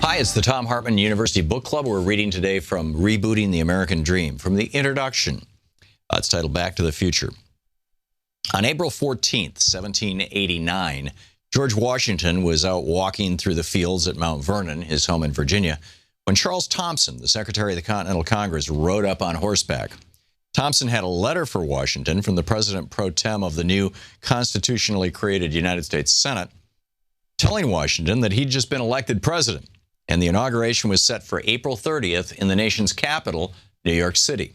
Hi, it's the Thom Hartmann University Book Club. We're reading today from Rebooting the American Dream, from the introduction. It's titled Back to the Future. On April 14th, 1789, George Washington was out walking through the fields at Mount Vernon, his home in Virginia, when Charles Thomson, the Secretary of the Continental Congress, rode up on horseback. Thomson had a letter for Washington from the President pro tem of the new constitutionally created United States Senate, telling Washington that he'd just been elected president, and the inauguration was set for April 30th in the nation's capital, New York City.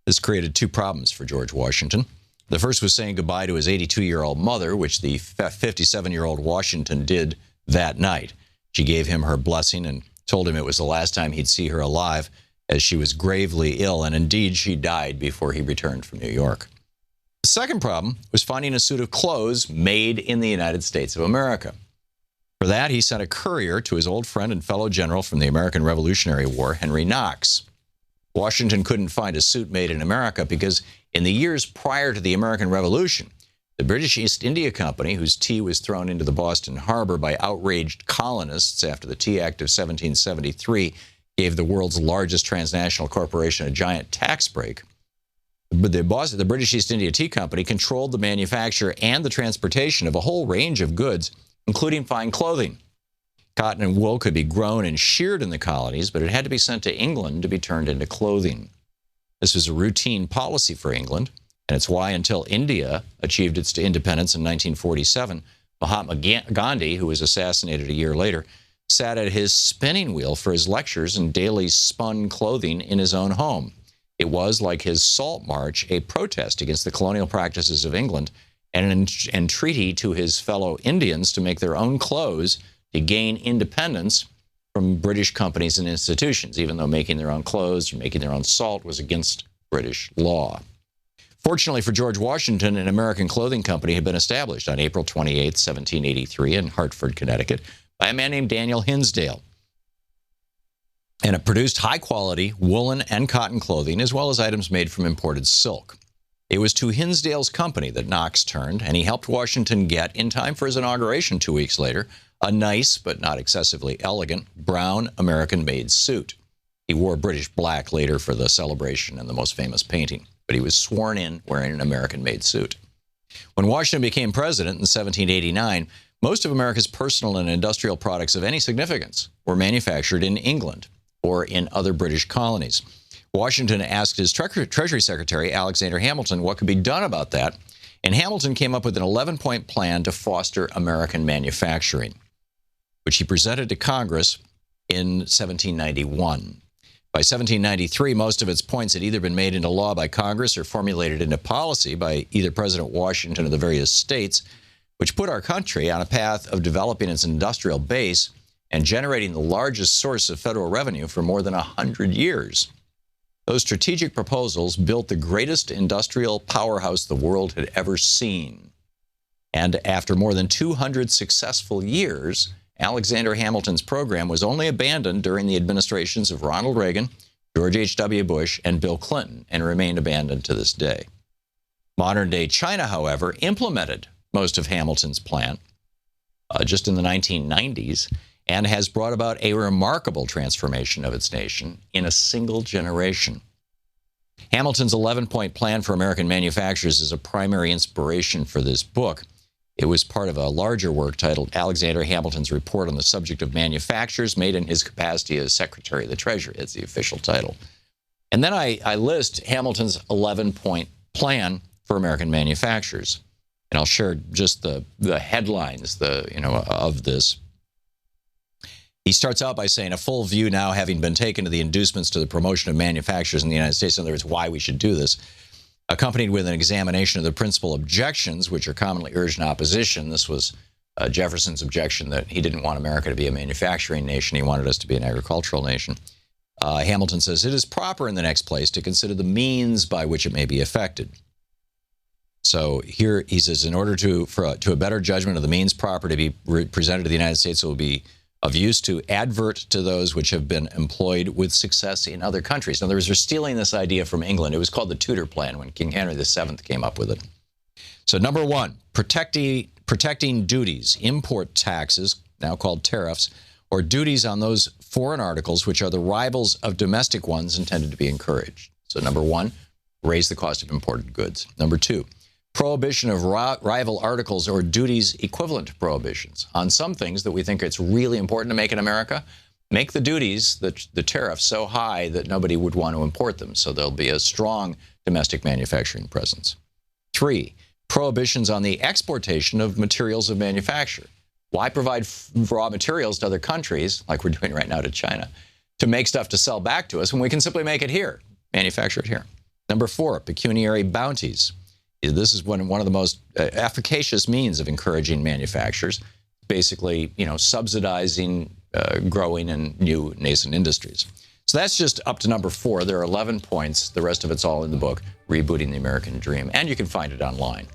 This created two problems for George Washington. The first was saying goodbye to his 82-year-old mother, which the 57-year-old Washington did that night. She gave him her blessing and told him it was the last time he'd see her alive, as she was gravely ill, and indeed she died before he returned from New York. The second problem was finding a suit of clothes made in the United States of America. For that, he sent a courier to his old friend and fellow general from the American Revolutionary War, Henry Knox. Washington couldn't find a suit made in America because in the years prior to the American Revolution, the British East India Company, whose tea was thrown into the Boston harbor by outraged colonists after the Tea Act of 1773 gave the world's largest transnational corporation a giant tax break, but the British East India Tea Company controlled the manufacture and the transportation of a whole range of goods, including fine clothing. Cotton and wool could be grown and sheared in the colonies, but it had to be sent to England to be turned into clothing. This was a routine policy for England, and it's why until India achieved its independence in 1947, Mahatma Gandhi, who was assassinated a year later, sat at his spinning wheel for his lectures and daily spun clothing in his own home. It was, like his Salt March, a protest against the colonial practices of England and an entreaty to his fellow Indians to make their own clothes to gain independence from British companies and institutions, even though making their own clothes or making their own salt was against British law. Fortunately for George Washington, an American clothing company had been established on April 28, 1783 in Hartford, Connecticut, by a man named Daniel Hinsdale. And it produced high-quality woolen and cotton clothing, as well as items made from imported silk. It was to Hinsdale's company that Knox turned, and he helped Washington get, in time for his inauguration 2 weeks later, a nice but not excessively elegant brown American-made suit. He wore British black later for the celebration and the most famous painting, but he was sworn in wearing an American-made suit. When Washington became president in 1789, most of America's personal and industrial products of any significance were manufactured in England or in other British colonies. Washington asked his Treasury Secretary, Alexander Hamilton, what could be done about that, and Hamilton came up with an 11-point plan to foster American manufacturing, which he presented to Congress in 1791. By 1793, most of its points had either been made into law by Congress or formulated into policy by either President Washington or the various states, which put our country on a path of developing its industrial base and generating the largest source of federal revenue for more than 100 years. Those strategic proposals built the greatest industrial powerhouse the world had ever seen. And after more than 200 successful years, Alexander Hamilton's program was only abandoned during the administrations of Ronald Reagan, George H.W. Bush, and Bill Clinton, and remained abandoned to this day. Modern-day China, however, implemented most of Hamilton's plan just in the 1990s, and has brought about a remarkable transformation of its nation in a single generation. Hamilton's 11-point plan for American manufacturers is a primary inspiration for this book. It was part of a larger work titled Alexander Hamilton's Report on the Subject of Manufactures, made in his capacity as Secretary of the Treasury. It's the official title. And then I list Hamilton's 11-point plan for American manufacturers. And I'll share just the headlines of this. He starts out by saying, a full view now having been taken to the inducements to the promotion of manufacturers in the United States, in other words, why we should do this, accompanied with an examination of the principal objections, which are commonly urged in opposition. This was Jefferson's objection that he didn't want America to be a manufacturing nation. He wanted us to be an agricultural nation. Hamilton says, it is proper in the next place to consider the means by which it may be effected. So here he says, in order to a better judgment of the means proper to be presented to the United States, it will be of use to advert to those which have been employed with success in other countries. In other words, they're stealing this idea from England. It was called the Tudor Plan when King Henry VII came up with it. So number one, protecting duties, import taxes, now called tariffs, or duties on those foreign articles which are the rivals of domestic ones intended to be encouraged. So number one, raise the cost of imported goods. Number two, prohibition of rival articles or duties equivalent to prohibitions on some things that we think it's really important to make in America. Make the duties, the tariffs, so high that nobody would want to import them, so there'll be a strong domestic manufacturing presence. Three, prohibitions on the exportation of materials of manufacture. Why provide raw materials to other countries, like we're doing right now to China, to make stuff to sell back to us when we can simply make it here, manufacture it here? Number four, pecuniary bounties. This is one of the most efficacious means of encouraging manufacturers, basically, subsidizing growing and new nascent industries. So that's just up to number four. There are 11 points. The rest of it's all in the book, Rebooting the American Dream, and you can find it online.